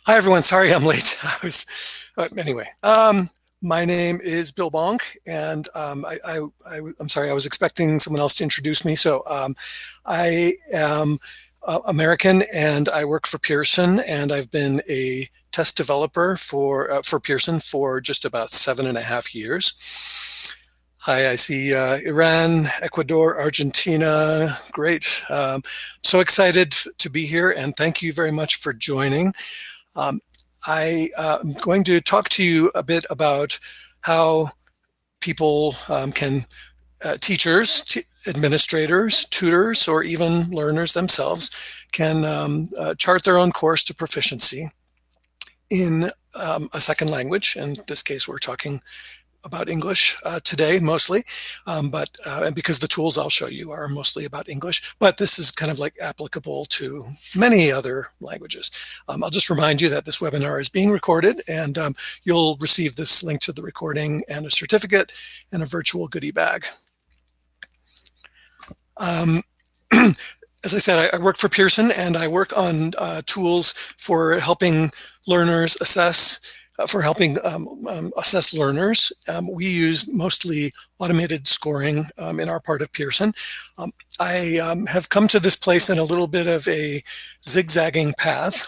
Hi, everyone. Sorry I'm late. Anyway. My name is Bill Bonk, and I'm sorry, I was expecting someone else to introduce me. I am American, and I work for Pearson, and I've been a test developer for Pearson for just about 7.5 years. Hi, I see Iran, Ecuador, Argentina. Great. So excited to be here, and thank you very much for joining. Um, I am going to talk to you a bit about how people teachers, administrators, tutors, or even learners themselves can chart their own course to proficiency in a second language. In this case, we're talking about English today mostly, but because the tools I'll show you are mostly about English, but this is kind of like applicable to many other languages. I'll just remind you that this webinar is being recorded, and you'll receive this link to the recording and a certificate and a virtual goodie bag. As I said, I work for Pearson, and I work on tools for helping learners assess assess learners. We use mostly automated scoring in our part of Pearson. I have come to this place in a little bit of a zigzagging path,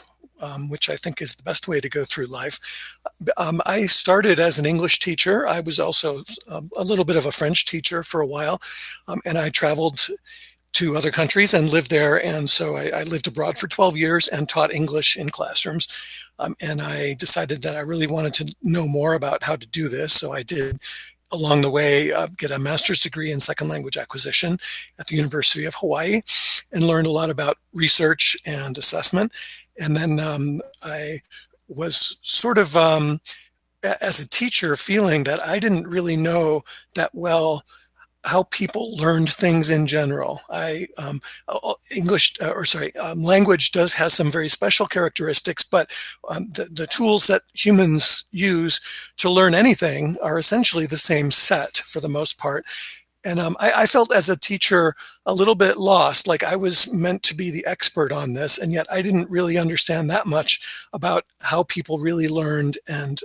which I think is the best way to go through life. I started as an English teacher. I was also a little bit of a French teacher for a while, and I traveled to other countries and lived there. And so I lived abroad for 12 years and taught English in classrooms. And I decided that I really wanted to know more about how to do this. So I did, along the way, get a master's degree in second language acquisition at the University of Hawaii and learned a lot about research and assessment. And then I was sort of, as a teacher, feeling that I didn't really know that well how people learned things in general. Language does have some very special characteristics, but the tools that humans use to learn anything are essentially the same set for the most part. And I felt as a teacher a little bit lost, like I was meant to be the expert on this, and yet I didn't really understand that much about how people really learned and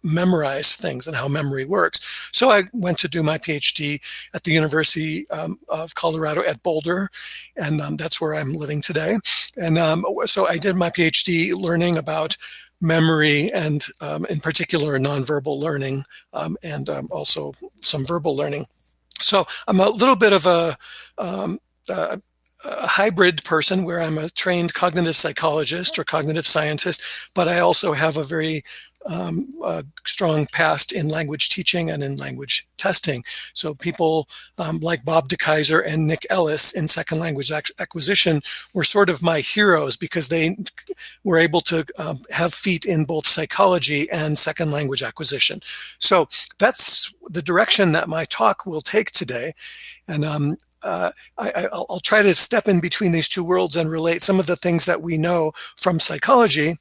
memorized things and how memory works. So I went to do my PhD at the University of Colorado at Boulder, and that's where I'm living today. And so I did my PhD learning about memory and in particular nonverbal learning and also some verbal learning. So I'm a little bit of a hybrid person where I'm a trained cognitive psychologist or cognitive scientist, but I also have a very strong past in language teaching and in language testing. So people like Bob DeKaiser and Nick Ellis in second language acquisition were sort of my heroes because they were able to have feet in both psychology and second language acquisition. So that's the direction that my talk will take today. And I'll try to step in between these two worlds and relate some of the things that we know from psychology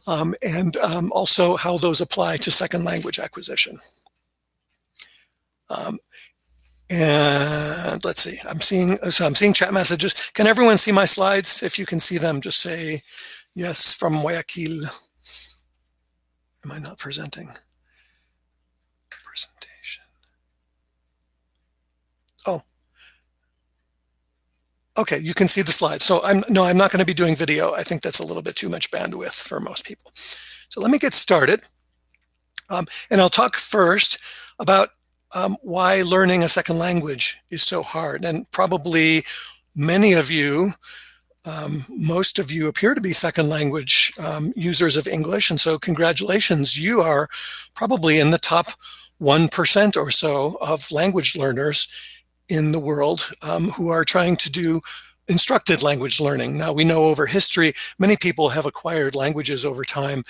and also how those apply to second language acquisition. And let's see, I'm seeing chat messages. Can everyone see my slides? If you can see them, just say yes from Guayaquil. Am I not presenting? Presentation. Oh. Okay, you can see the slides. So I'm not going to be doing video. I think that's a little bit too much bandwidth for most people. So let me get started. And I'll talk first about why learning a second language is so hard. And probably many of you, most of you appear to be second language users of English. And so congratulations, you are probably in the top 1% or so of language learners in the world who are trying to do instructed language learning. Now, we know over history, many people have acquired languages over time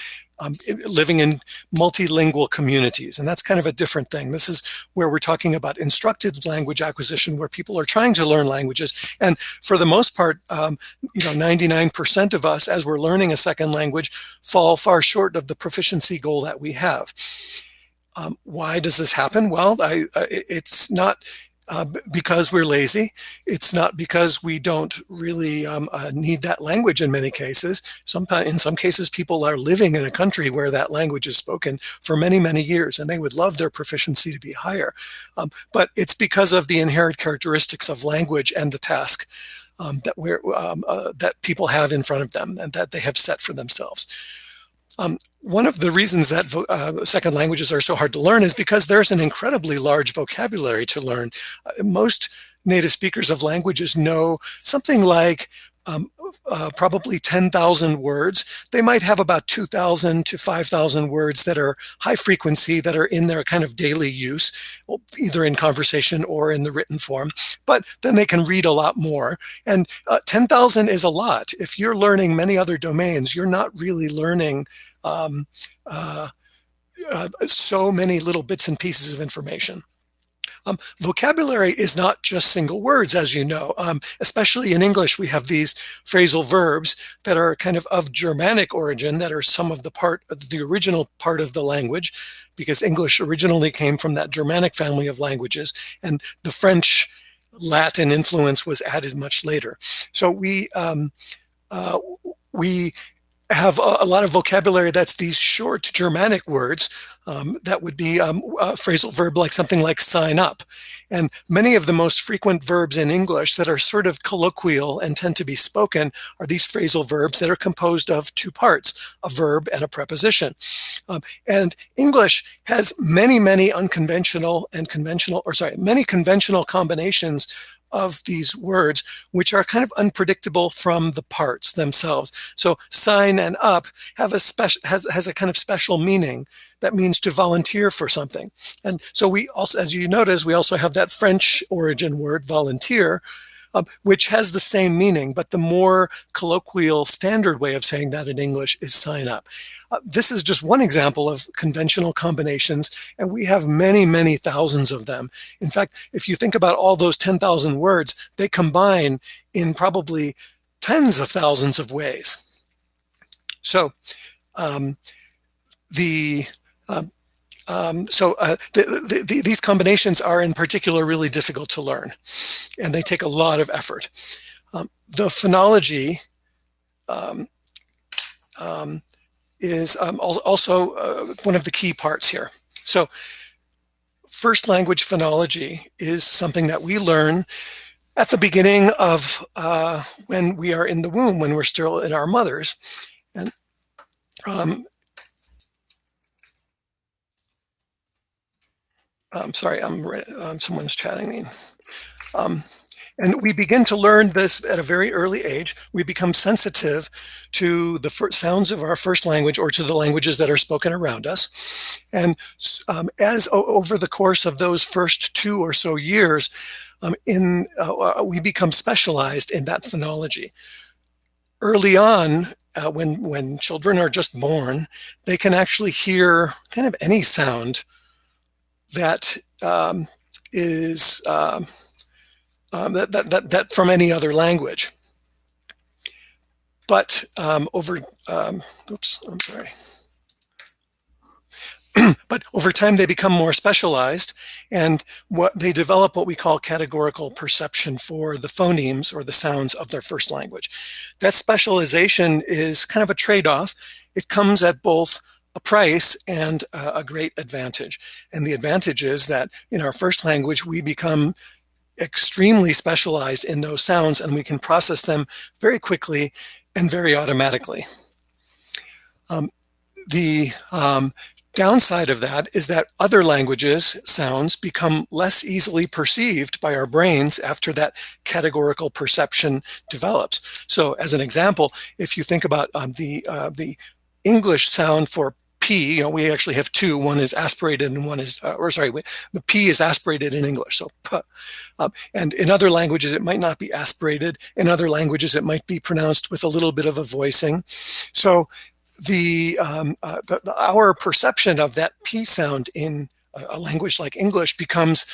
living in multilingual communities, and that's kind of a different thing. This is where we're talking about instructed language acquisition, where people are trying to learn languages. And for the most part, 99% of us, as we're learning a second language, fall far short of the proficiency goal that we have. Why does this happen? Well, it's not because we're lazy. It's not because we don't really need that language in many cases. In some cases, people are living in a country where that language is spoken for many, many years, and they would love their proficiency to be higher. But it's because of the inherent characteristics of language and the task that people have in front of them and that they have set for themselves. One of the reasons that second languages are so hard to learn is because there's an incredibly large vocabulary to learn. Most native speakers of languages know something like probably 10,000 words. They might have about 2,000 to 5,000 words that are high frequency, that are in their kind of daily use, either in conversation or in the written form. But then they can read a lot more. And 10,000 is a lot. If you're learning many other domains, you're not really learning so many little bits and pieces of information. Vocabulary is not just single words, as you know. Especially in English, we have these phrasal verbs that are kind of Germanic origin, that are some of the original part of the language, because English originally came from that Germanic family of languages, and the French Latin influence was added much later. So we have a lot of vocabulary that's these short Germanic words that would be a phrasal verb like something like sign up. And many of the most frequent verbs in English that are sort of colloquial and tend to be spoken are these phrasal verbs that are composed of two parts, a verb and a preposition. And English has many, many many conventional combinations of these words, which are kind of unpredictable from the parts themselves. So sign and up have has a kind of special meaning that means to volunteer for something. And so we also, as you notice, we also have that French origin word volunteer, which has the same meaning, but the more colloquial standard way of saying that in English is sign up. This is just one example of conventional combinations, and we have many, many thousands of them. In fact, if you think about all those 10,000 words, they combine in probably tens of thousands of ways. So these combinations are in particular really difficult to learn, and they take a lot of effort. The phonology is also one of the key parts here. So first language phonology is something that we learn at the beginning of when we are in the womb, when we're still in our mothers. And I'm sorry, someone's chatting me. And we begin to learn this at a very early age. We become sensitive to the sounds of our first language or to the languages that are spoken around us. And as over the course of those first 2 or so years, we become specialized in that phonology. Early on, when children are just born, they can actually hear kind of any sound that is that from any other language. But but over time they become more specialized, and they develop what we call categorical perception for the phonemes or the sounds of their first language. That specialization is kind of a trade-off. It comes at both a price and a great advantage. And the advantage is that in our first language, we become extremely specialized in those sounds, and we can process them very quickly and very automatically. The downside of that is that other languages' sounds become less easily perceived by our brains after that categorical perception develops. So as an example, if you think about the English sound for P, we actually have two. One is aspirated and one is, the P is aspirated in English, so P. And in other languages, it might not be aspirated. In other languages, it might be pronounced with a little bit of a voicing. So our perception of that P sound in a language like English becomes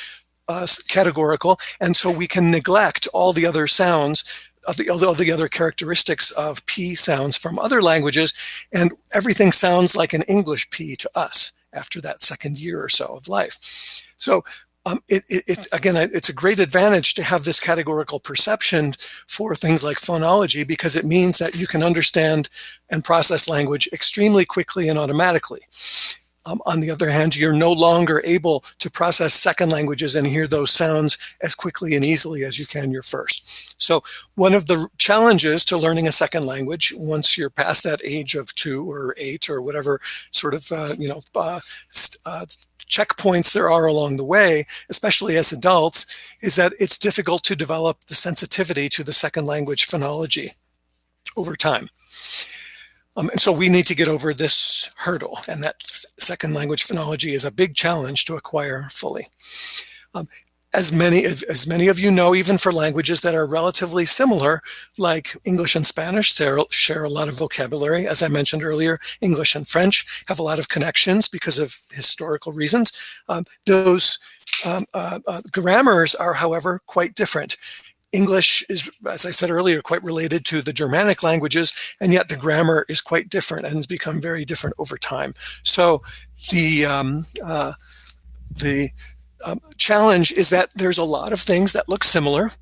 categorical, and so we can neglect all the other sounds, all the other characteristics of P sounds from other languages, and everything sounds like an English P to us after that second year or so of life. So Again, it's a great advantage to have this categorical perception for things like phonology, because it means that you can understand and process language extremely quickly and automatically. On the other hand, you're no longer able to process second languages and hear those sounds as quickly and easily as you can your first. So one of the challenges to learning a second language, once you're past that age of 2 or 8 or whatever sort of, checkpoints there are along the way, especially as adults, is that it's difficult to develop the sensitivity to the second language phonology over time. And so we need to get over this hurdle, and that second language phonology is a big challenge to acquire fully. As many of you know, even for languages that are relatively similar, like English and Spanish, share a lot of vocabulary. As I mentioned earlier, English and French have a lot of connections because of historical reasons. Those grammars are, however, quite different. English is, as I said earlier, quite related to the Germanic languages, and yet the grammar is quite different and has become very different over time. So the challenge is that there's a lot of things that look similar,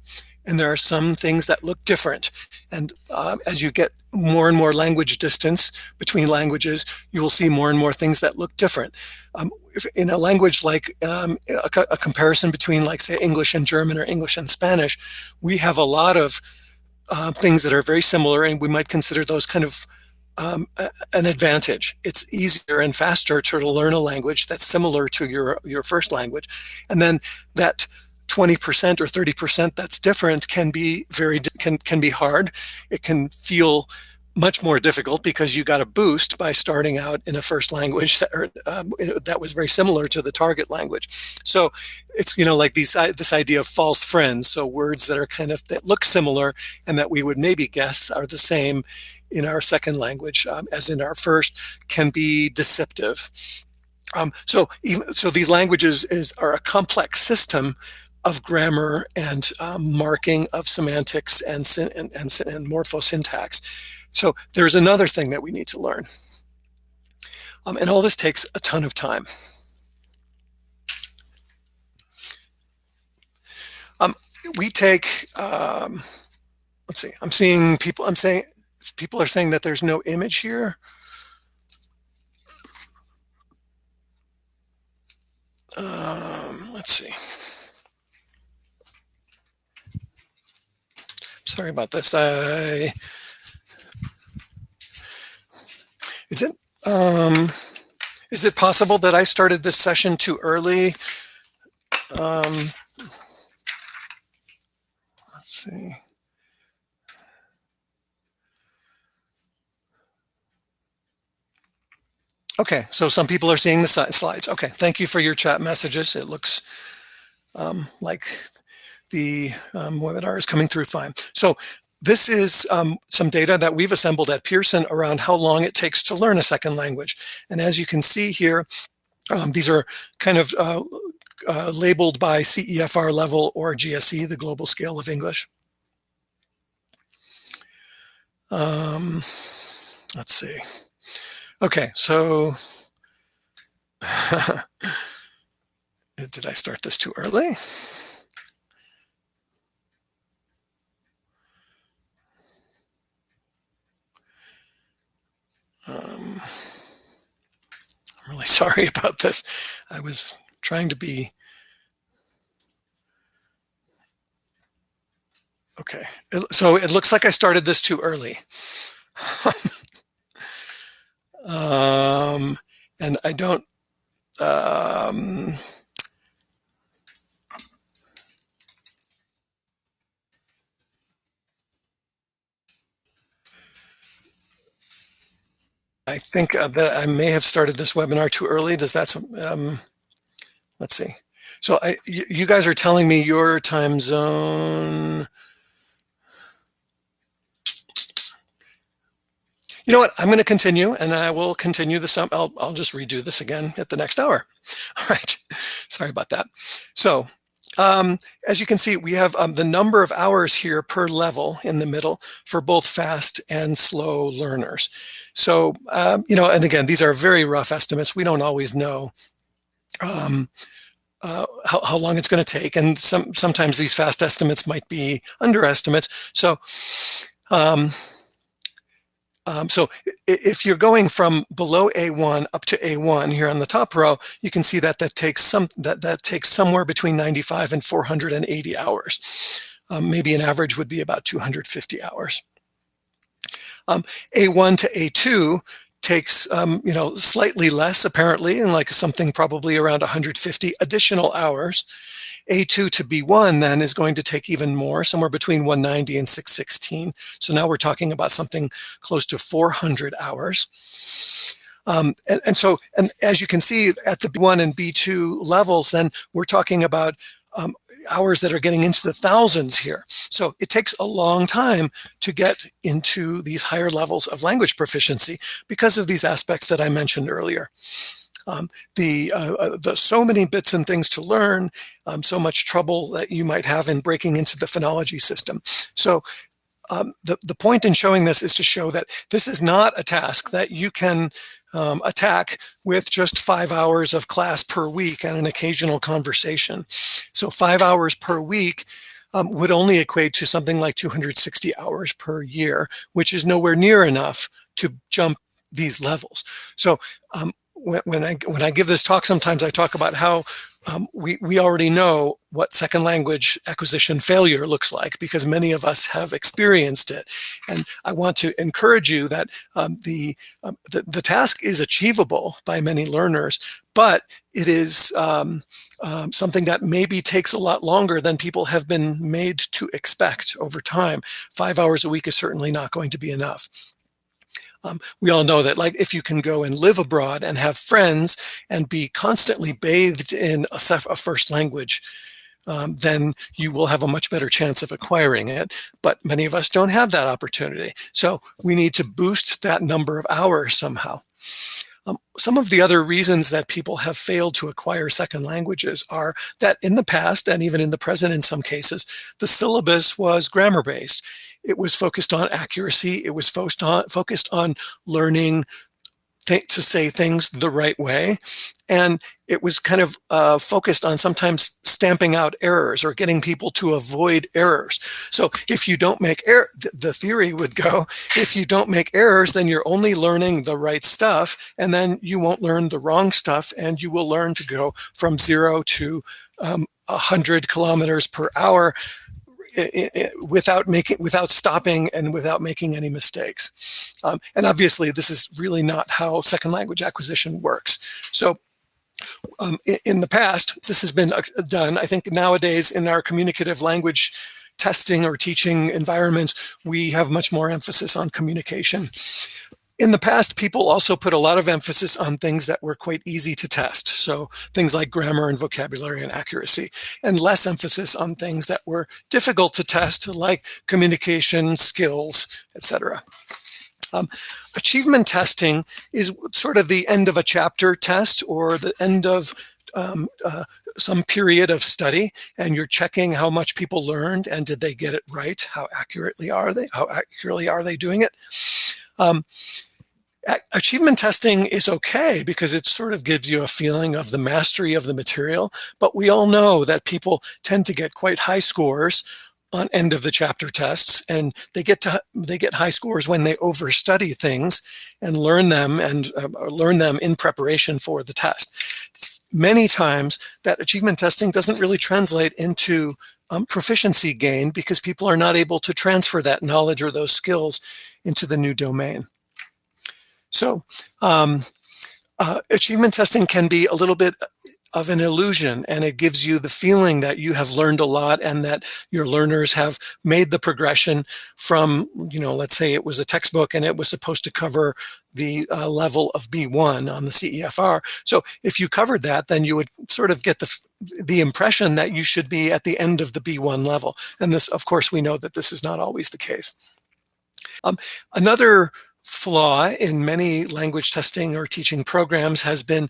and there are some things that look different. And as you get more and more language distance between languages, you will see more and more things that look different. In a language like a comparison between, like, say, English and German or English and Spanish, we have a lot of things that are very similar, and we might consider those kind of an advantage. It's easier and faster to learn a language that's similar to your first language, and then that 20% or 30% that's different can be can be hard. It can feel much more difficult because you got a boost by starting out in a first language that was very similar to the target language. So it's, like this idea of false friends. So words that are that look similar and that we would maybe guess are the same in our second language as in our first can be deceptive. So these languages are a complex system of grammar and marking of semantics and morphosyntax. So there's another thing that we need to learn. And all this takes a ton of time. We take, let's see, people are saying that there's no image here. Let's see. Sorry about this. Is it possible that I started this session too early? Let's see. Okay, so some people are seeing the slides. Okay, thank you for your chat messages. It looks like the webinar is coming through fine. So this is some data that we've assembled at Pearson around how long it takes to learn a second language. And as you can see here, these are kind of labeled by CEFR level or GSE, the Global Scale of English. Let's see. Okay, so did I start this too early? I'm really sorry about this. I was trying to be okay. So it looks like I started this too early. And I don't I think that I may have started this webinar too early. Does that, let's see. So you guys are telling me your time zone. You know what? I'm going to continue, and I will continue this. I'll just redo this again at the next hour. All right. Sorry about that. So as you can see, we have the number of hours here per level in the middle for both fast and slow learners. So, and again, these are very rough estimates. We don't always know how long it's going to take, and sometimes these fast estimates might be underestimates. So so if you're going from below A1 up to A1 here on the top row, you can see that that takes somewhere between 95 and 480 hours. Maybe an average would be about 250 hours. A1 to A2 takes slightly less, apparently, and like something probably around 150 additional hours. A2 to B1 then is going to take even more, somewhere between 190 and 616. So now we're talking about something close to 400 hours. And as you can see at the B1 and B2 levels, then we're talking about hours that are getting into the thousands here. So it takes a long time to get into these higher levels of language proficiency because of these aspects that I mentioned earlier. The so many bits and things to learn, so much trouble that you might have in breaking into the phonology system. So the point in showing this is to show that this is not a task that you can attack with just 5 hours of class per week and an occasional conversation. So 5 hours per week would only equate to something like 260 hours per year, which is nowhere near enough to jump these levels. So when I give this talk, sometimes I talk about how we already know what second language acquisition failure looks like because many of us have experienced it. And I want to encourage you that the task is achievable by many learners, but it is something that maybe takes a lot longer than people have been made to expect over time. 5 hours a week is certainly not going to be enough. We all know that, like, if you can go and live abroad and have friends and be constantly bathed in a first language, then you will have a much better chance of acquiring it. But many of us don't have that opportunity. So we need to boost that number of hours somehow. Some of the other reasons that people have failed to acquire second languages are that in the past, and even in the present in some cases, the syllabus was grammar-based. It was focused on accuracy. It was focused on learning to say things the right way. And it was kind of focused on sometimes stamping out errors or getting people to avoid errors. So if you don't make errors, the theory would go, if you don't make errors, then you're only learning the right stuff, and then you won't learn the wrong stuff, and you will learn to go from 0 to 100 kilometers per hour without stopping and without making any mistakes. And obviously, this is really not how second language acquisition works. So in the past, this has been done. I think nowadays in our communicative language testing or teaching environments, we have much more emphasis on communication. In the past, people also put a lot of emphasis on things that were quite easy to test. So things like grammar and vocabulary and accuracy, and less emphasis on things that were difficult to test, like communication skills, etc. Achievement testing is sort of the end of a chapter test or the end of some period of study, and you're checking how much people learned and did they get it right? How accurately are they? How accurately are they doing it? Achievement testing is okay because it sort of gives you a feeling of the mastery of the material, but we all know that people tend to get quite high scores on end of the chapter tests, and they get high scores when they overstudy things and learn them in preparation for the test. Many times that achievement testing doesn't really translate into proficiency gain because people are not able to transfer that knowledge or those skills into the new domain. So achievement testing can be a little bit of an illusion, and it gives you the feeling that you have learned a lot and that your learners have made the progression from, let's say it was a textbook and it was supposed to cover the level of B1 on the CEFR. So if you covered that, then you would sort of get the impression that you should be at the end of the B1 level. And this, of course, we know that this is not always the case. Another flaw in many language testing or teaching programs has been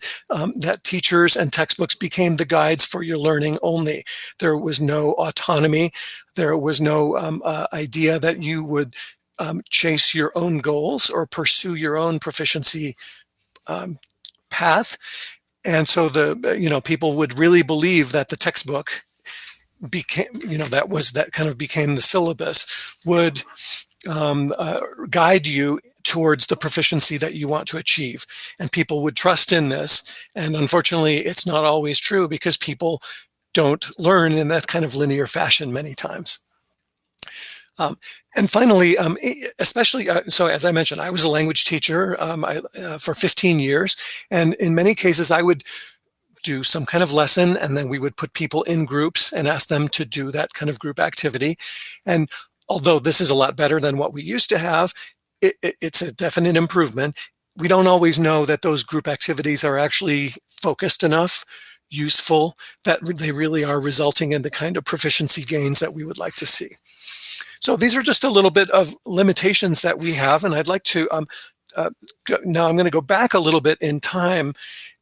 that teachers and textbooks became the guides for your learning only. There was no autonomy. There was no idea that you would chase your own goals or pursue your own proficiency path. And so people would really believe that the textbook became, that kind of became the syllabus, would guide you towards the proficiency that you want to achieve. And people would trust in this. And unfortunately, it's not always true, because people don't learn in that kind of linear fashion many times. And finally, especially, so as I mentioned, I was a language teacher for 15 years. And in many cases, I would do some kind of lesson, and then we would put people in groups and ask them to do that kind of group activity. And although this is a lot better than what we used to have, it's a definite improvement. We don't always know that those group activities are actually focused enough, useful, that they really are resulting in the kind of proficiency gains that we would like to see. So these are just a little bit of limitations that we have, and I'd like to now I'm going to go back a little bit in time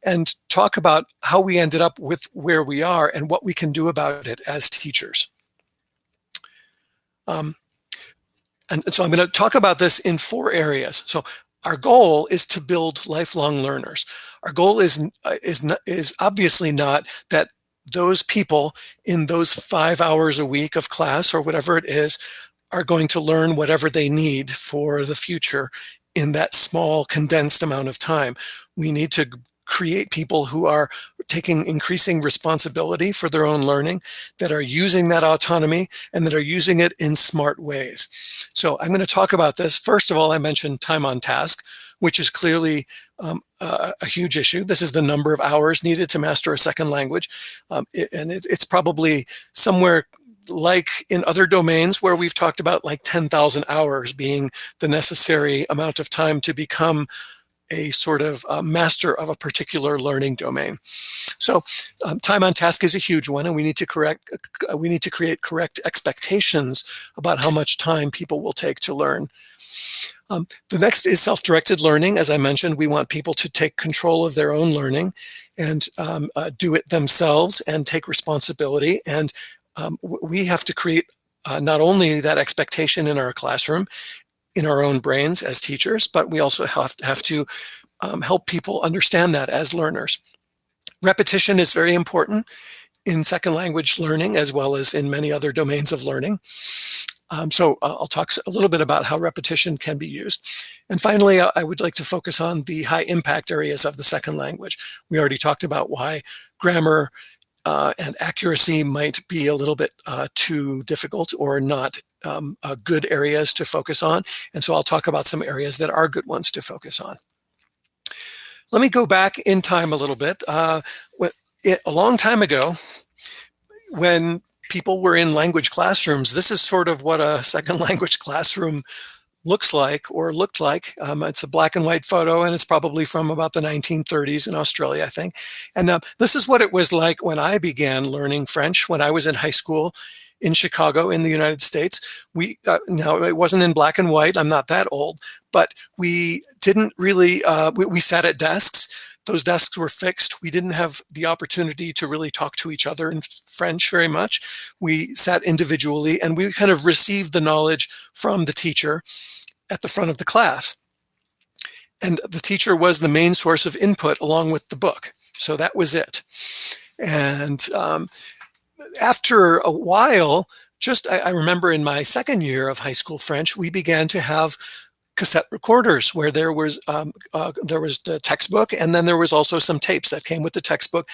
and talk about how we ended up with where we are and what we can do about it as teachers. And so I'm going to talk about this in 4 areas. So our goal is to build lifelong learners. Our goal is obviously not that those people in those 5 hours a week of class or whatever it is are going to learn whatever they need for the future in that small condensed amount of time. We need to create people who are taking increasing responsibility for their own learning, that are using that autonomy, and that are using it in smart ways. So I'm going to talk about this. First of all, I mentioned time on task, which is clearly a huge issue. This is the number of hours needed to master a second language. It's probably somewhere like in other domains where we've talked about like 10,000 hours being the necessary amount of time to become a sort of master of a particular learning domain. So time on task is a huge one, and we need to create correct expectations about how much time people will take to learn. The next is self-directed learning. As I mentioned, we want people to take control of their own learning and do it themselves and take responsibility. And we have to create not only that expectation in our classroom, in our own brains as teachers, but we also have to help people understand that as learners. Repetition is very important in second language learning, as well as in many other domains of learning. So I'll talk a little bit about how repetition can be used. And finally, I would like to focus on the high impact areas of the second language. We already talked about why grammar and accuracy might be a little bit too difficult or not good areas to focus on. And so I'll talk about some areas that are good ones to focus on. Let me go back in time a little bit. A long time ago, when people were in language classrooms, this is sort of what a second language classroom looks like or looked like. It's a black and white photo, and it's probably from about the 1930s in Australia, I think. And this is what it was like when I began learning French when I was in high school in Chicago in the United States. Now, it wasn't in black and white. I'm not that old, but we didn't really, we sat at desks. Those desks were fixed. We didn't have the opportunity to really talk to each other in French very much. We sat individually, and we kind of received the knowledge from the teacher at the front of the class. And the teacher was the main source of input along with the book. So that was it. And after a while, I remember in my second year of high school French, we began to have cassette recorders where there was the textbook, and then there was also some tapes that came with the textbook.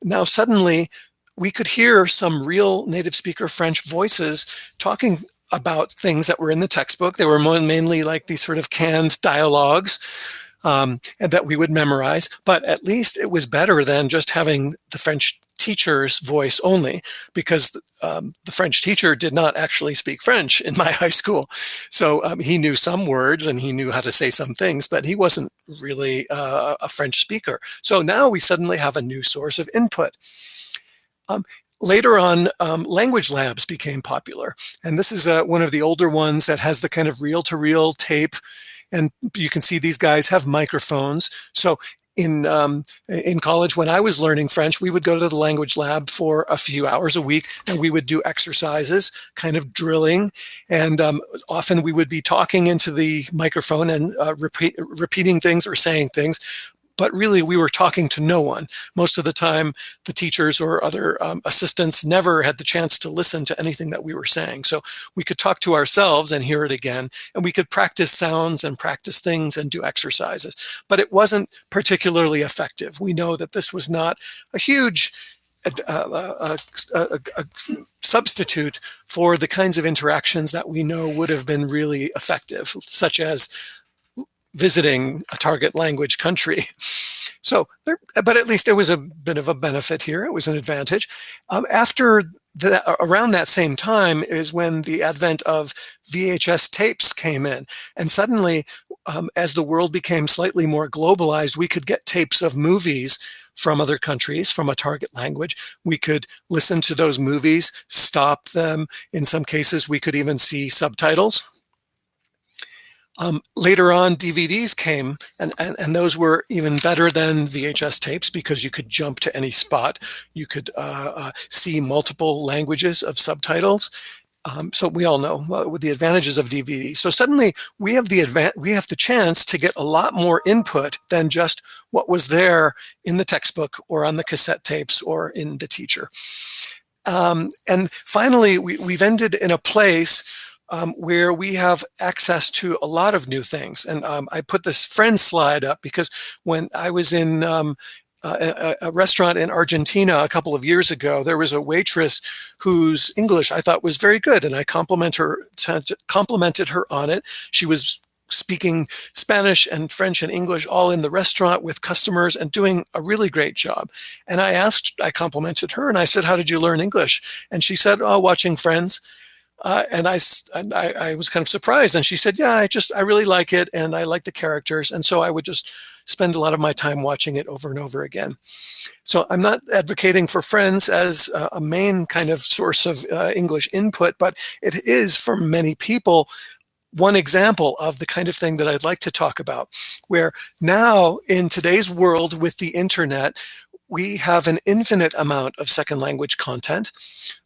Now suddenly we could hear some real native speaker French voices talking about things that were in the textbook. They were mainly like these sort of canned dialogues and that we would memorize, but at least it was better than just having the French teacher's voice only, because the French teacher did not actually speak French in my high school. So he knew some words and he knew how to say some things, but he wasn't really a French speaker. So now we suddenly have a new source of input. Later on, language labs became popular. And this is one of the older ones that has the kind of reel-to-reel tape. And you can see these guys have microphones. So in college, when I was learning French, we would go to the language lab for a few hours a week, and we would do exercises, kind of drilling. And often we would be talking into the microphone and repeating things or saying things. but really we were talking to no one. Most of the time, the teachers or other assistants never had the chance to listen to anything that we were saying. So we could talk to ourselves and hear it again, and we could practice sounds and practice things and do exercises. But it wasn't particularly effective. We know that this was not a huge a substitute for the kinds of interactions that we know would have been really effective, such as visiting a target language country. So, but at least it was a bit of a benefit here. It was an advantage. Around that same time is when the advent of VHS tapes came in. And suddenly, as the world became slightly more globalized, we could get tapes of movies from other countries, from a target language. We could listen to those movies, stop them. In some cases, we could even see subtitles. Later on, DVDs came, and those were even better than VHS tapes because you could jump to any spot. You could see multiple languages of subtitles. So we all know with the advantages of DVD. So suddenly we have the chance to get a lot more input than just what was there in the textbook or on the cassette tapes or in the teacher. And finally, we've ended in a place where we have access to a lot of new things. And I put this friend slide up because when I was in a restaurant in Argentina a couple of years ago, there was a waitress whose English I thought was very good, and I complimented her on it. She was speaking Spanish and French and English all in the restaurant with customers and doing a really great job. And I complimented her and I said, "How did you learn English?" And she said, "Oh, watching Friends." And I was kind of surprised. And she said, "Yeah, I really like it. And I like the characters. And so I would just spend a lot of my time watching it over and over again." So I'm not advocating for Friends as a main kind of source of English input, but it is for many people one example of the kind of thing that I'd like to talk about, where now in today's world with the internet, we have an infinite amount of second language content.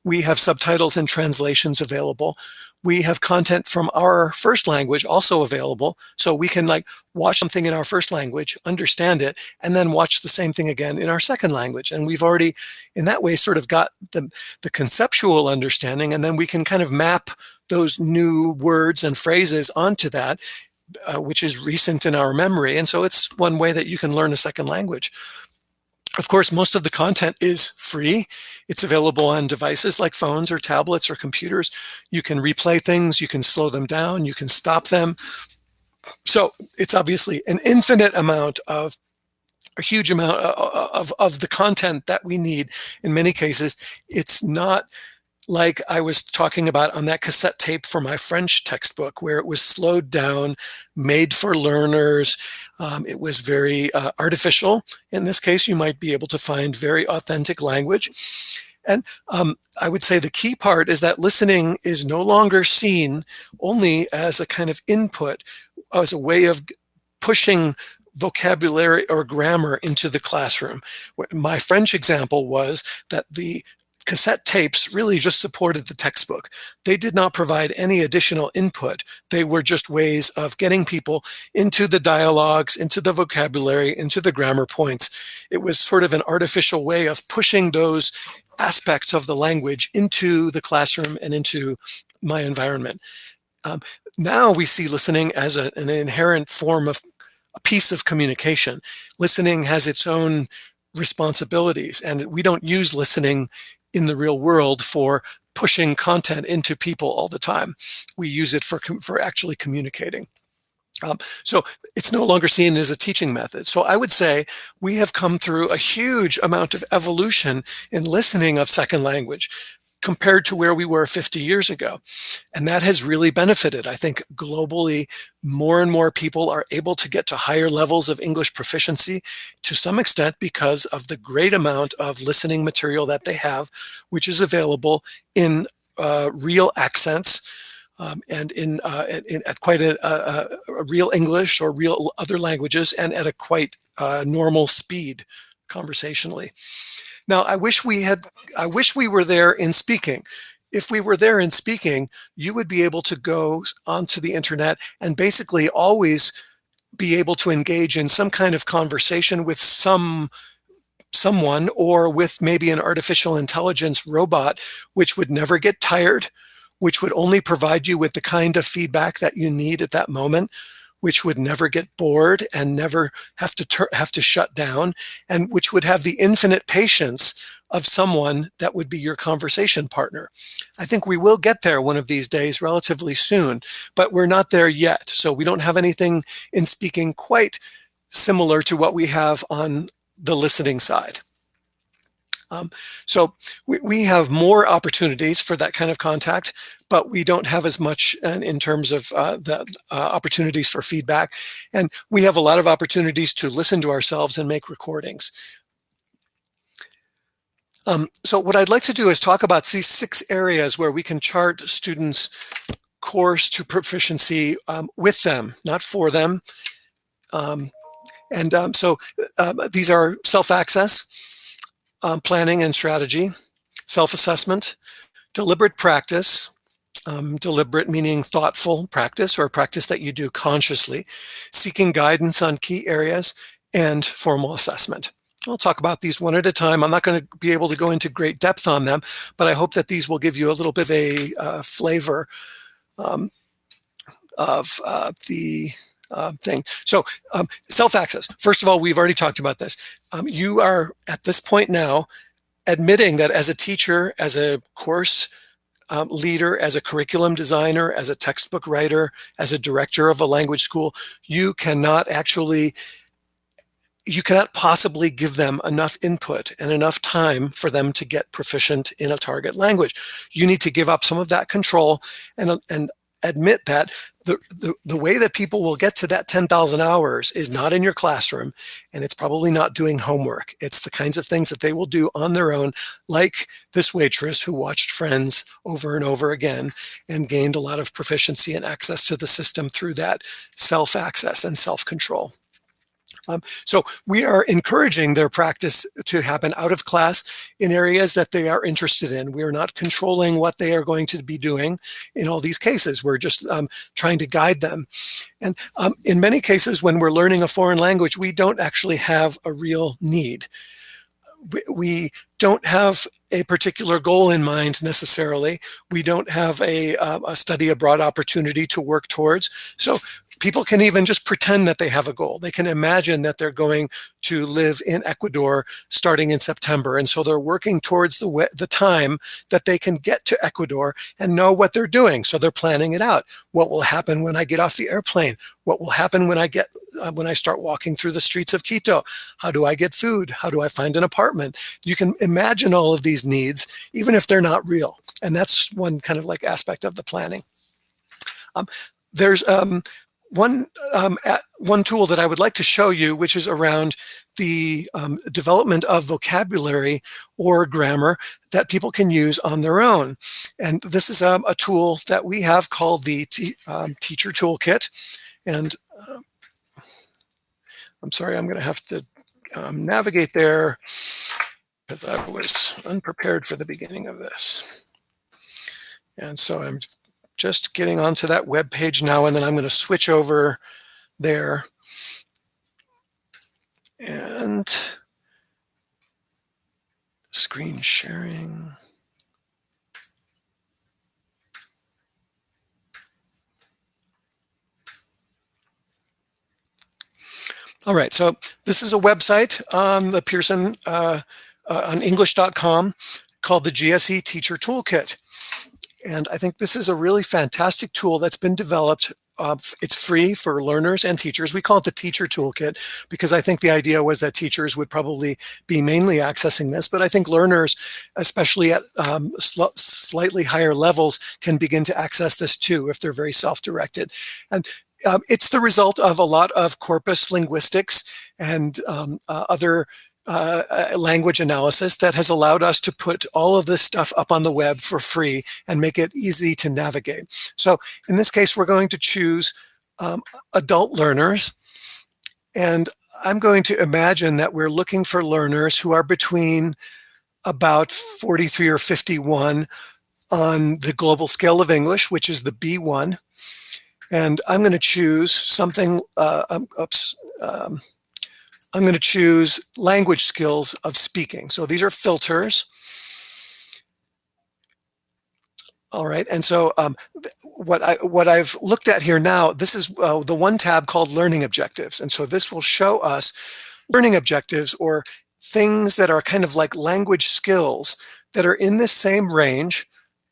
We have subtitles and translations available. We have content from our first language also available. So we can watch something in our first language, understand it, and then watch the same thing again in our second language. And we've already, in that way, sort of got the conceptual understanding, and then we can kind of map those new words and phrases onto that, which is recent in our memory. And so it's one way that you can learn a second language. Of course, most of the content is free. It's available on devices like phones or tablets or computers. You can replay things, you can slow them down, you can stop them. So it's obviously an infinite amount of a huge amount of the content that we need. In many cases, it's not like I was talking about on that cassette tape for my French textbook, where it was slowed down, made for learners. It was very artificial. In this case, you might be able to find very authentic language. And I would say the key part is that listening is no longer seen only as a kind of input, as a way of pushing vocabulary or grammar into the classroom. My French example was that the cassette tapes really just supported the textbook. They did not provide any additional input. They were just ways of getting people into the dialogues, into the vocabulary, into the grammar points. It was sort of an artificial way of pushing those aspects of the language into the classroom and into my environment. Now we see listening as an inherent form of a piece of communication. Listening has its own responsibilities, and we don't use listening in the real world for pushing content into people all the time. We use it for actually communicating. So it's no longer seen as a teaching method. So I would say we have come through a huge amount of evolution in listening of second language compared to where we were 50 years ago. And that has really benefited. I think globally, more and more people are able to get to higher levels of English proficiency to some extent because of the great amount of listening material that they have, which is available in real accents and at quite a real English or real other languages, and at a quite normal speed conversationally. Now, I wish we were there in speaking. If we were there in speaking, you would be able to go onto the internet and basically always be able to engage in some kind of conversation with someone or with maybe an artificial intelligence robot, which would never get tired, which would only provide you with the kind of feedback that you need at that moment, which would never get bored and never have to shut down, and which would have the infinite patience of someone that would be your conversation partner. I think we will get there one of these days relatively soon, but we're not there yet. So we don't have anything in speaking quite similar to what we have on the listening side. So we have more opportunities for that kind of contact, but we don't have as much in terms of the opportunities for feedback. And we have a lot of opportunities to listen to ourselves and make recordings. So what I'd like to do is talk about these 6 areas where we can chart students' course to proficiency with them, not for them. So these are self-access, planning and strategy, self-assessment, deliberate practice, deliberate meaning thoughtful practice or practice that you do consciously, seeking guidance on key areas, and formal assessment. I'll talk about these one at a time. I'm not going to be able to go into great depth on them, but I hope that these will give you a little bit of a flavor of the thing. So self-access. First of all, we've already talked about this. You are at this point now admitting that as a teacher, as a course leader, as a curriculum designer, as a textbook writer, as a director of a language school, you cannot possibly give them enough input and enough time for them to get proficient in a target language. You need to give up some of that control and admit that the way that people will get to that 10,000 hours is not in your classroom, and it's probably not doing homework. It's the kinds of things that they will do on their own, like this waitress who watched Friends over and over again and gained a lot of proficiency and access to the system through that self-access and self-control. So we are encouraging their practice to happen out of class in areas that they are interested in. We are not controlling what they are going to be doing in all these cases. We're just trying to guide them. And in many cases, when we're learning a foreign language, we don't actually have a real need. We don't have a particular goal in mind necessarily. We don't have a study abroad opportunity to work towards. So people can even just pretend that they have a goal. They can imagine that they're going to live in Ecuador starting in September. And so they're working towards the time that they can get to Ecuador and know what they're doing. So they're planning it out. What will happen when I get off the airplane? What will happen when I start walking through the streets of Quito? How do I get food? How do I find an apartment? You can imagine all of these needs, even if they're not real. And that's one kind of like aspect of the planning. There's one tool that I would like to show you, which is around the development of vocabulary or grammar that people can use on their own. And this is a tool that we have called the Teacher Toolkit. And I'm sorry, I'm going to have to navigate there because I was unprepared for the beginning of this. And so I'm just getting onto that web page now, and then I'm going to switch over there and screen sharing. All right, so this is a website on the Pearson on English.com called the GSE Teacher Toolkit. And I think this is a really fantastic tool that's been developed. It's free for learners and teachers. We call it the Teacher Toolkit because I think the idea was that teachers would probably be mainly accessing this, but I think learners, especially at slightly higher levels, can begin to access this too if they're very self-directed. And it's the result of a lot of corpus linguistics and other language analysis that has allowed us to put all of this stuff up on the web for free and make it easy to navigate. So in this case, we're going to choose adult learners. And I'm going to imagine that we're looking for learners who are between about 43 or 51 on the global scale of English, which is the B1. And I'm going to choose something, I'm going to choose language skills of speaking. So these are filters. All right, and so what I've looked at here now, this is the one tab called Learning Objectives, and so this will show us learning objectives or things that are kind of like language skills that are in this same range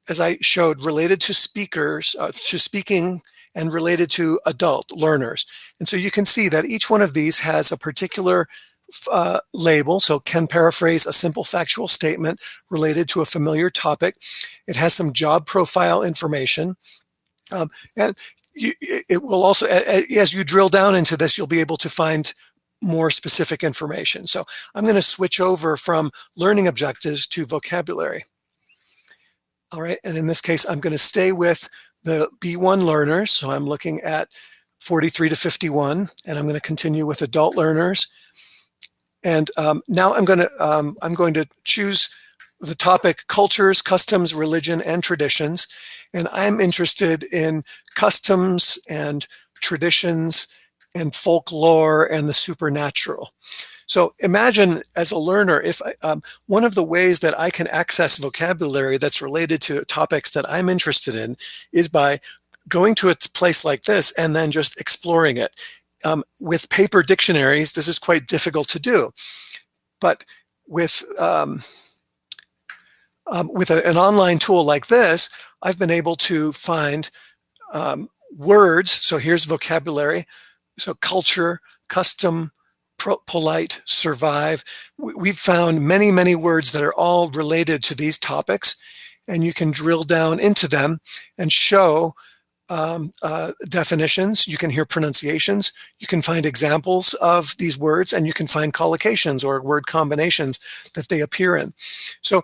as I showed, related to speakers, to speaking, and related to adult learners. And so you can see that each one of these has a particular label, so can paraphrase a simple factual statement related to a familiar topic. It has some job profile information. And it will also, as you drill down into this, you'll be able to find more specific information. So I'm going to switch over from learning objectives to vocabulary. All right, and in this case, I'm going to stay with the B1 learners. So I'm looking at 43 to 51, and I'm going to continue with adult learners. And now I'm going to choose the topic cultures, customs, religion, and traditions. And I'm interested in customs and traditions and folklore and the supernatural. So imagine as a learner, if one of the ways that I can access vocabulary that's related to topics that I'm interested in is by going to a place like this and then just exploring it. With paper dictionaries, this is quite difficult to do. But with an online tool like this, I've been able to find words. So here's vocabulary. So culture, custom, polite, survive. We've found many, many words that are all related to these topics, and you can drill down into them and show definitions. You can hear pronunciations. You can find examples of these words, and you can find collocations or word combinations that they appear in. So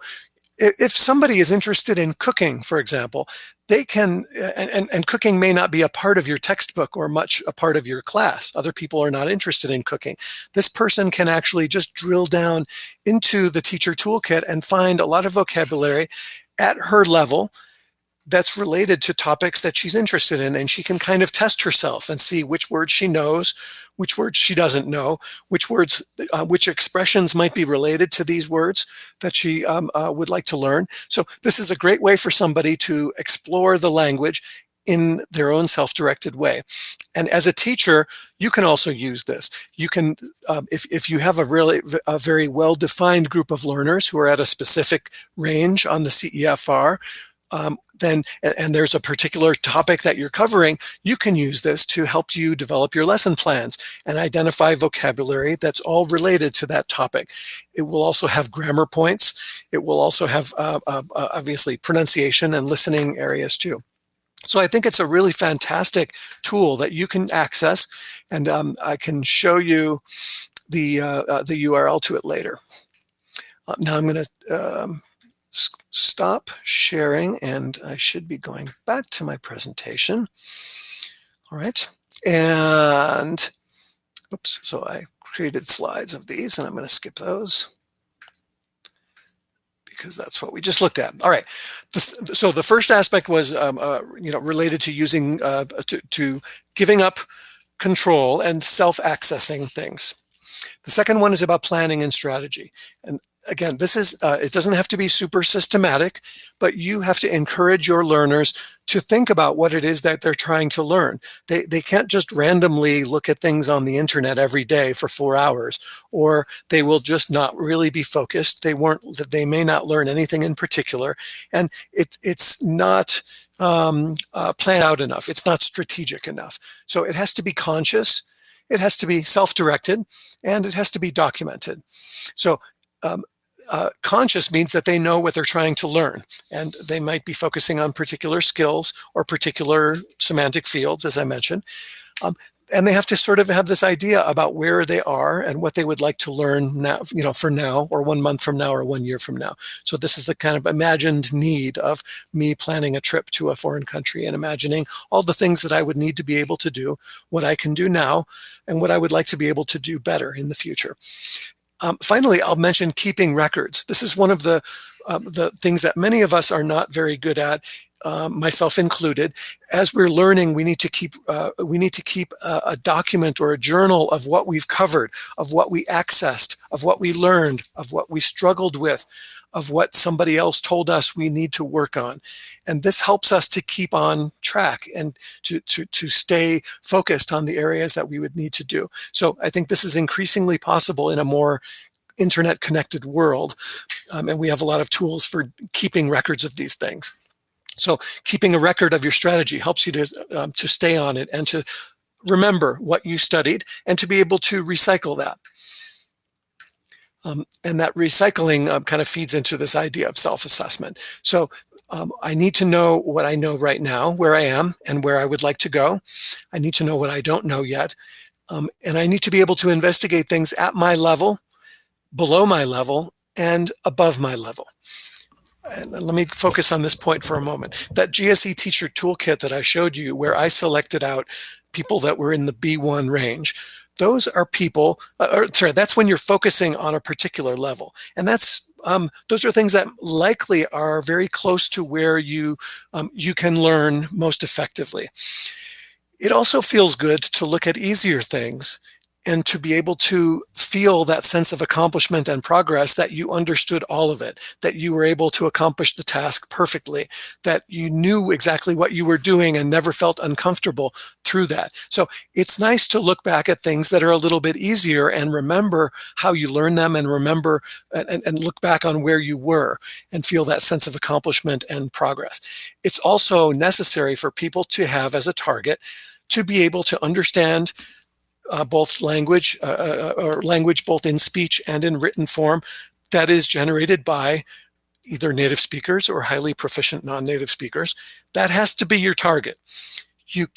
if somebody is interested in cooking, for example, they can, and cooking may not be a part of your textbook or much a part of your class. Other people are not interested in cooking. This person can actually just drill down into the teacher toolkit and find a lot of vocabulary at her level that's related to topics that she's interested in, and she can kind of test herself and see which words she knows, which words she doesn't know, which words, which expressions might be related to these words that she would like to learn. So this is a great way for somebody to explore the language in their own self-directed way. And as a teacher, you can also use this. You can, if you have a very well-defined group of learners who are at a specific range on the CEFR, and there's a particular topic that you're covering, you can use this to help you develop your lesson plans and identify vocabulary that's all related to that topic. It will also have grammar points. It will also have, obviously, pronunciation and listening areas too. So I think it's a really fantastic tool that you can access, and I can show you the URL to it later. Now I'm going to stop sharing, and I should be going back to my presentation. All right, and oops, so I created slides of these, and I'm going to skip those because that's what we just looked at. All right, so the first aspect was related to using to giving up control and self-accessing things. The second one is about planning and strategy. And again, this is, it doesn't have to be super systematic, but you have to encourage your learners to think about what it is that they're trying to learn. They can't just randomly look at things on the internet every day for 4 hours, or they will just not really be focused. They may not learn anything in particular, and it's not planned out enough. It's not strategic enough. So it has to be conscious. It has to be self-directed, and it has to be documented. So conscious means that they know what they're trying to learn, and they might be focusing on particular skills or particular semantic fields, as I mentioned. And they have to sort of have this idea about where they are and what they would like to learn now, for now, or 1 month from now, or 1 year from now. So this is the kind of imagined need of me planning a trip to a foreign country and imagining all the things that I would need to be able to do, what I can do now, and what I would like to be able to do better in the future. Finally, I'll mention keeping records. This is one of the things that many of us are not very good at. myself included, as we're learning, we need to keep a document or a journal of what we've covered, of what we accessed, of what we learned, of what we struggled with, of what somebody else told us we need to work on. And this helps us to keep on track and to stay focused on the areas that we would need to do. So I think this is increasingly possible in a more internet connected world. And we have a lot of tools for keeping records of these things. So keeping a record of your strategy helps you to stay on it and to remember what you studied and to be able to recycle that. And that recycling kind of feeds into this idea of self-assessment. So I need to know what I know right now, where I am and where I would like to go. I need to know what I don't know yet. And I need to be able to investigate things at my level, below my level, and above my level. And let me focus on this point for a moment. That GSE Teacher Toolkit that I showed you, where I selected out people that were in the B1 range, those are people, that's when you're focusing on a particular level. And those are things that likely are very close to where you can learn most effectively. It also feels good to look at easier things and to be able to feel that sense of accomplishment and progress, that you understood all of it, that you were able to accomplish the task perfectly, that you knew exactly what you were doing and never felt uncomfortable through that. So it's nice to look back at things that are a little bit easier and remember how you learned them and remember and look back on where you were and feel that sense of accomplishment and progress. It's also necessary for people to have as a target to be able to understand both language, or language both in speech and in written form that is generated by either native speakers or highly proficient non-native speakers. That has to be your target. You're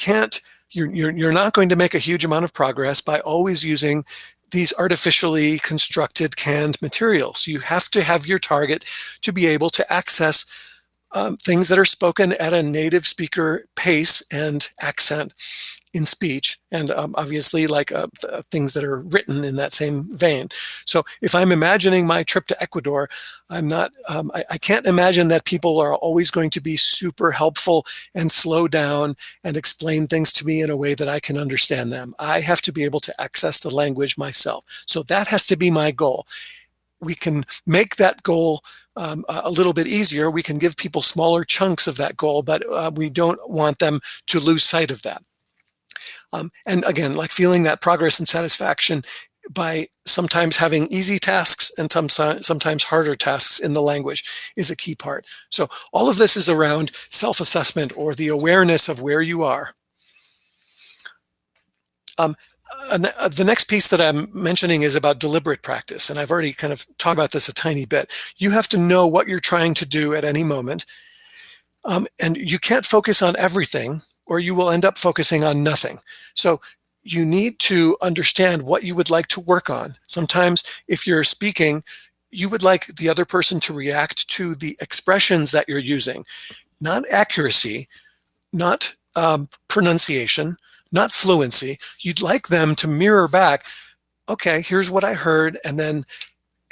not going to make a huge amount of progress by always using these artificially constructed canned materials. You have to have your target to be able to access things that are spoken at a native speaker pace and accent in speech, and obviously like things that are written in that same vein. So if I'm imagining my trip to Ecuador, I can't imagine that people are always going to be super helpful and slow down and explain things to me in a way that I can understand them. I have to be able to access the language myself. So that has to be my goal. We can make that goal a little bit easier. We can give people smaller chunks of that goal, but we don't want them to lose sight of that. And again, like feeling that progress and satisfaction by sometimes having easy tasks and sometimes harder tasks in the language is a key part. So all of this is around self-assessment or the awareness of where you are. The next piece that I'm mentioning is about deliberate practice, and I've already kind of talked about this a tiny bit. You have to know what you're trying to do at any moment, and you can't focus on everything, or you will end up focusing on nothing. So you need to understand what you would like to work on. Sometimes if you're speaking, you would like the other person to react to the expressions that you're using, not accuracy, not pronunciation, not fluency. You'd like them to mirror back, okay, here's what I heard, and then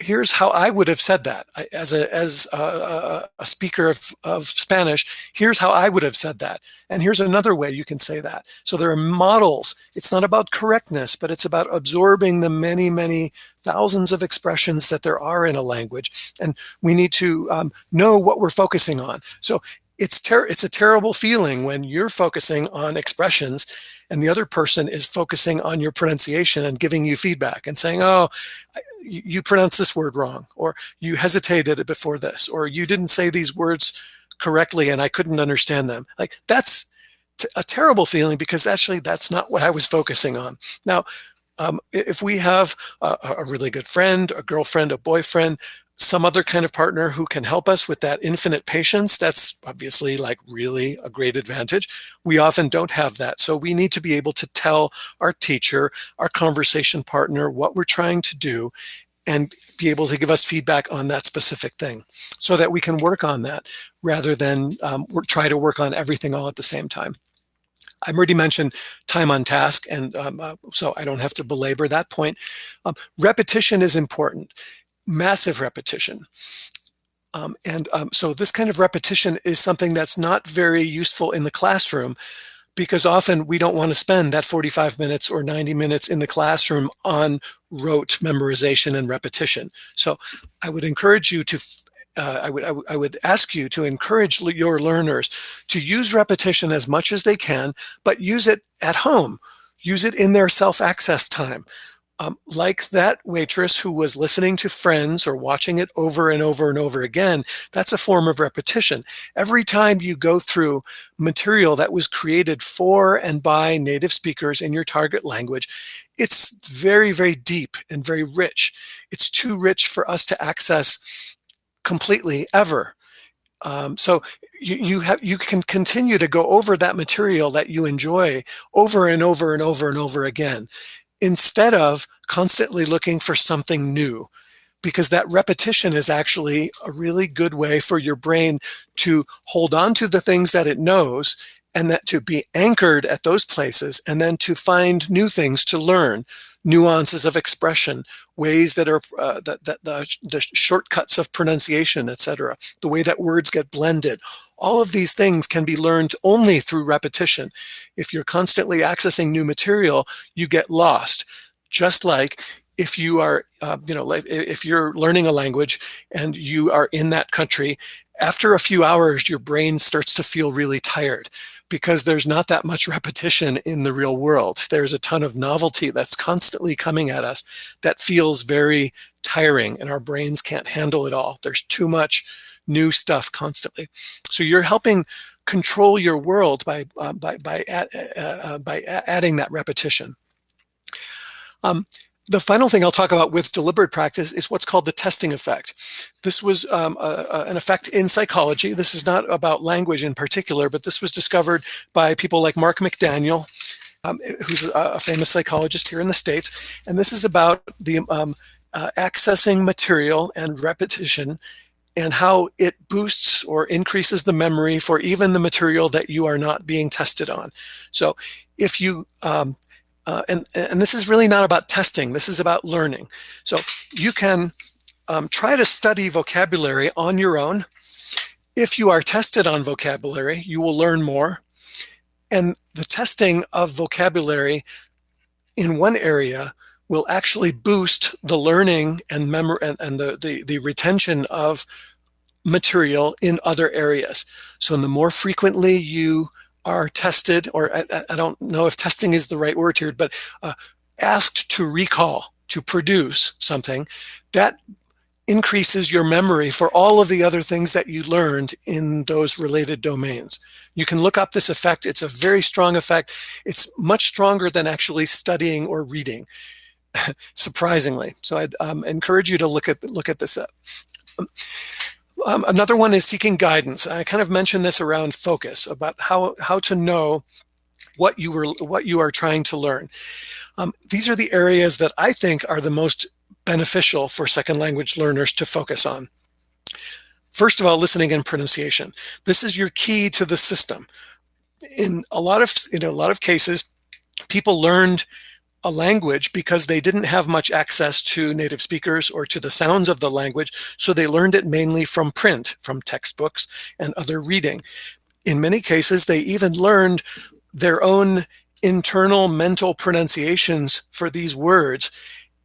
here's how I would have said that. As a speaker of Spanish, here's how I would have said that. And here's another way you can say that. So there are models. It's not about correctness, but it's about absorbing the many, many thousands of expressions that there are in a language. And we need to know what we're focusing on. So it's a terrible feeling when you're focusing on expressions and the other person is focusing on your pronunciation and giving you feedback and saying, oh, you pronounced this word wrong, or you hesitated before this, or you didn't say these words correctly and I couldn't understand them. Like that's a terrible feeling, because actually that's not what I was focusing on. Now, if we have a really good friend, a girlfriend, a boyfriend, some other kind of partner who can help us with that infinite patience, that's obviously like really a great advantage. We often don't have that. So we need to be able to tell our teacher, our conversation partner, what we're trying to do and be able to give us feedback on that specific thing so that we can work on that rather than try to work on everything all at the same time. I've already mentioned time on task, and so I don't have to belabor that point. Repetition is important. Massive repetition. So this kind of repetition is something that's not very useful in the classroom, because often we don't want to spend that 45 minutes or 90 minutes in the classroom on rote memorization and repetition. So I would encourage you to I would ask you to encourage your learners to use repetition as much as they can, but use it at home. Use it in their self-access time. Like that waitress who was listening to Friends or watching it over and over and over again, that's a form of repetition. Every time you go through material that was created for and by native speakers in your target language, it's very, very deep and very rich. It's too rich for us to access completely ever. So you can continue to go over that material that you enjoy over and over and over and over again, instead of constantly looking for something new, because that repetition is actually a really good way for your brain to hold on to the things that it knows, and that to be anchored at those places, and then to find new things to learn, nuances of expression, ways that are the shortcuts of pronunciation, etc., the way that words get blended. All of these things can be learned only through repetition. If you're constantly accessing new material, you get lost. Just like if you are, if you're learning a language and you are in that country, after a few hours, your brain starts to feel really tired, because there's not that much repetition in the real world. There's a ton of novelty that's constantly coming at us that feels very tiring, and our brains can't handle it all. There's too much new stuff constantly. So you're helping control your world by adding that repetition. The final thing I'll talk about with deliberate practice is what's called the testing effect. This was an effect in psychology. This is not about language in particular, but this was discovered by people like Mark McDaniel, who's a famous psychologist here in the States. And this is about the accessing material and repetition, and how it boosts or increases the memory for even the material that you are not being tested on. So if you and this is really not about testing. This is about learning. So you can try to study vocabulary on your own. If you are tested on vocabulary, you will learn more. And the testing of vocabulary in one area will actually boost the learning and the retention of material in other areas. So the more frequently you are tested, or I don't know if testing is the right word here, but asked to recall, to produce something, that increases your memory for all of the other things that you learned in those related domains. You can look up this effect. It's a very strong effect. It's much stronger than actually studying or reading, surprisingly. So I'd encourage you to look at this up. Another one is seeking guidance. I kind of mentioned this around focus, about how to know what you are trying to learn. These are the areas that I think are the most beneficial for second language learners to focus on. First of all, listening and pronunciation. This is your key to the system. In a lot of cases, people learned a language because they didn't have much access to native speakers or to the sounds of the language, so they learned it mainly from print, from textbooks and other reading. In many cases, they even learned their own internal mental pronunciations for these words,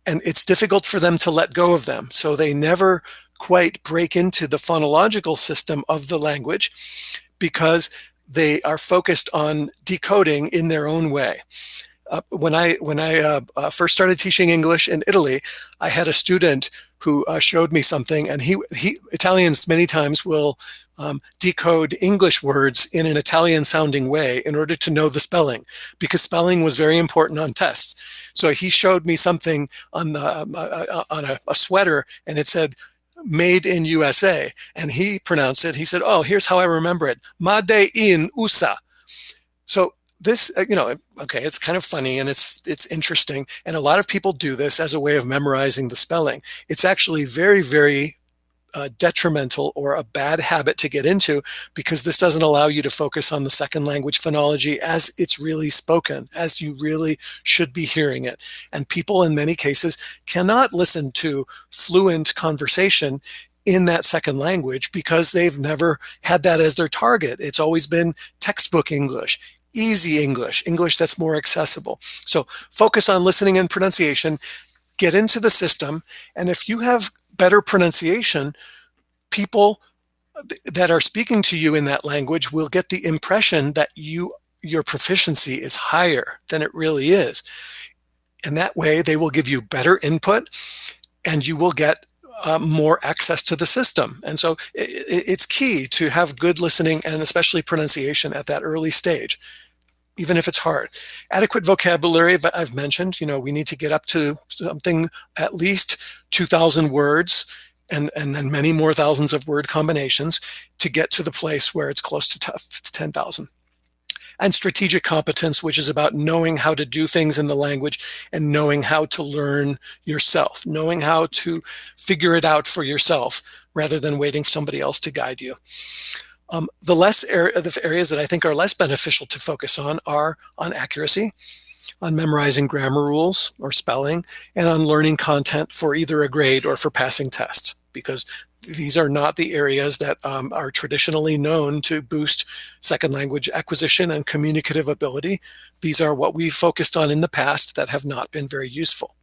and it's difficult for them to let go of them. So they never quite break into the phonological system of the language, because they are focused on decoding in their own way. When I first started teaching English in Italy, I had a student who showed me something, and Italians many times will decode English words in an Italian-sounding way in order to know the spelling, because spelling was very important on tests. So he showed me something on a sweater, and it said "Made in USA," and he pronounced it. He said, "Oh, here's how I remember it: Made in USA." So this, okay, it's kind of funny and it's interesting, and a lot of people do this as a way of memorizing the spelling. It's actually very, very detrimental, or a bad habit to get into, because this doesn't allow you to focus on the second language phonology as it's really spoken, as you really should be hearing it. And people in many cases cannot listen to fluent conversation in that second language because they've never had that as their target. It's always been textbook English, easy English, English that's more accessible. So focus on listening and pronunciation, get into the system, and if you have better pronunciation, people that are speaking to you in that language will get the impression that your proficiency is higher than it really is. And that way they will give you better input and you will get more access to the system. And so it's key to have good listening and especially pronunciation at that early stage, even if it's hard. Adequate vocabulary, I've mentioned, we need to get up to something at least 2,000 words and then many more thousands of word combinations to get to the place where it's close to 10,000. And strategic competence, which is about knowing how to do things in the language and knowing how to learn yourself, knowing how to figure it out for yourself rather than waiting for somebody else to guide you. The areas that I think are less beneficial to focus on are on accuracy, on memorizing grammar rules or spelling, and on learning content for either a grade or for passing tests, because these are not the areas that are traditionally known to boost second language acquisition and communicative ability. These are what we've focused on in the past that have not been very useful.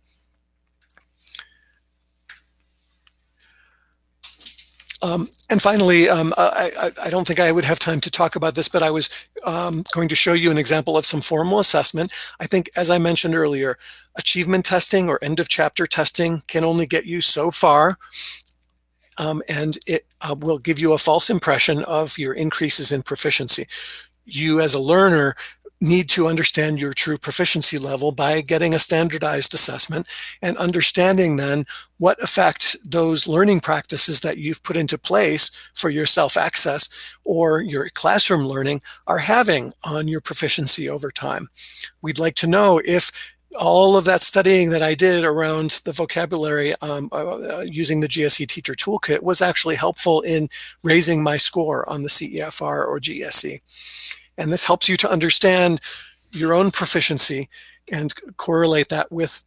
And finally, I don't think I would have time to talk about this, but I was going to show you an example of some formal assessment. I think, as I mentioned earlier, achievement testing or end of chapter testing can only get you so far. And it will give you a false impression of your increases in proficiency. You as a learner need to understand your true proficiency level by getting a standardized assessment and understanding then what effect those learning practices that you've put into place for your self-access or your classroom learning are having on your proficiency over time. We'd like to know if all of that studying that I did around the vocabulary using the GSE Teacher Toolkit was actually helpful in raising my score on the CEFR or GSE. And this helps you to understand your own proficiency and correlate that with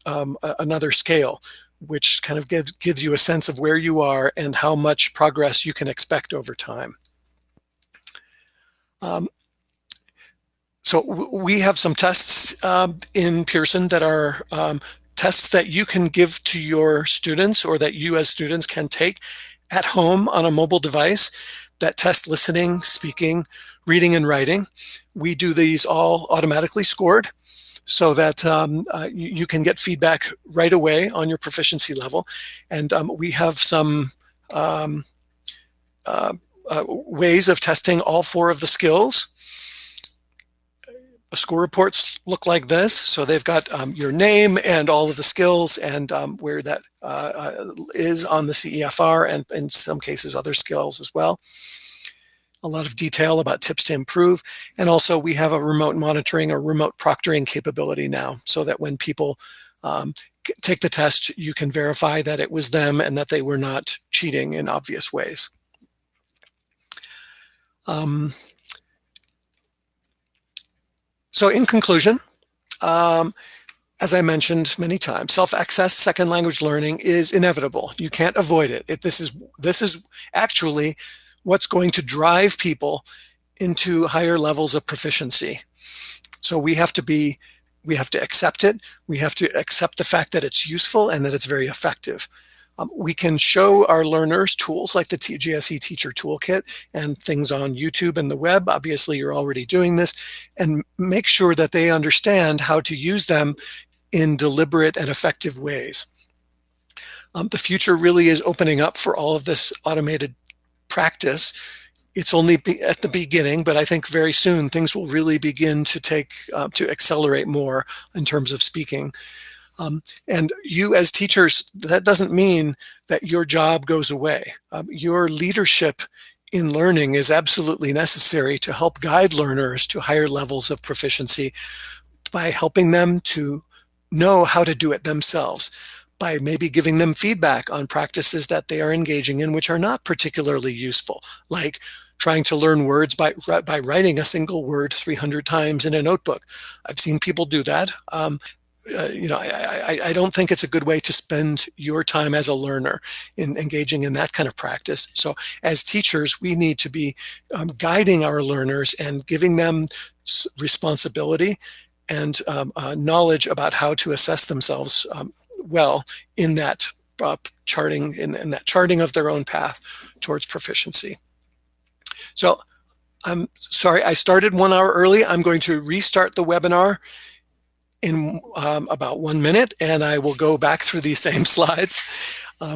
another scale, which kind of gives you a sense of where you are and how much progress you can expect over time. So we have some tests in Pearson that are tests that you can give to your students or that you as students can take at home on a mobile device that test listening, speaking, reading, and writing. We do these all automatically scored so that you can get feedback right away on your proficiency level. And we have some ways of testing all 4 of the skills. Score reports look like this. So they've got your name and all of the skills and where that is on the CEFR and in some cases other skills as well. A lot of detail about tips to improve. And also we have a remote monitoring or remote proctoring capability now so that when people take the test, you can verify that it was them and that they were not cheating in obvious ways. So in conclusion, as I mentioned many times, self-access second language learning is inevitable. You can't avoid it. This is actually what's going to drive people into higher levels of proficiency. So we have to accept it. We have to accept the fact that it's useful and that it's very effective. We can show our learners tools like the GSE Teacher Toolkit and things on YouTube and the web. Obviously, you're already doing this, and make sure that they understand how to use them in deliberate and effective ways. The future really is opening up for all of this automated practice. It's only at the beginning, but I think very soon things will really begin to accelerate more in terms of speaking. And you as teachers, that doesn't mean that your job goes away. Your leadership in learning is absolutely necessary to help guide learners to higher levels of proficiency by helping them to know how to do it themselves, by maybe giving them feedback on practices that they are engaging in which are not particularly useful, like trying to learn words by writing a single word 300 times in a notebook. I've seen people do that. I don't think it's a good way to spend your time as a learner in engaging in that kind of practice. So as teachers, we need to be guiding our learners and giving them responsibility and knowledge about how to assess themselves well in that charting, in that charting of their own path towards proficiency. So I'm sorry, I started 1 hour early. I'm going to restart the webinar in about 1 minute, and I will go back through these same slides.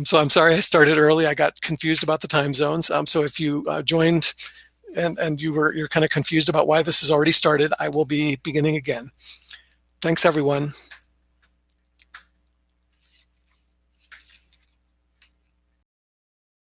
So I'm sorry I started early. I got confused about the time zones. So if you joined and you're kind of confused about why this has already started, I will be beginning again. Thanks, everyone.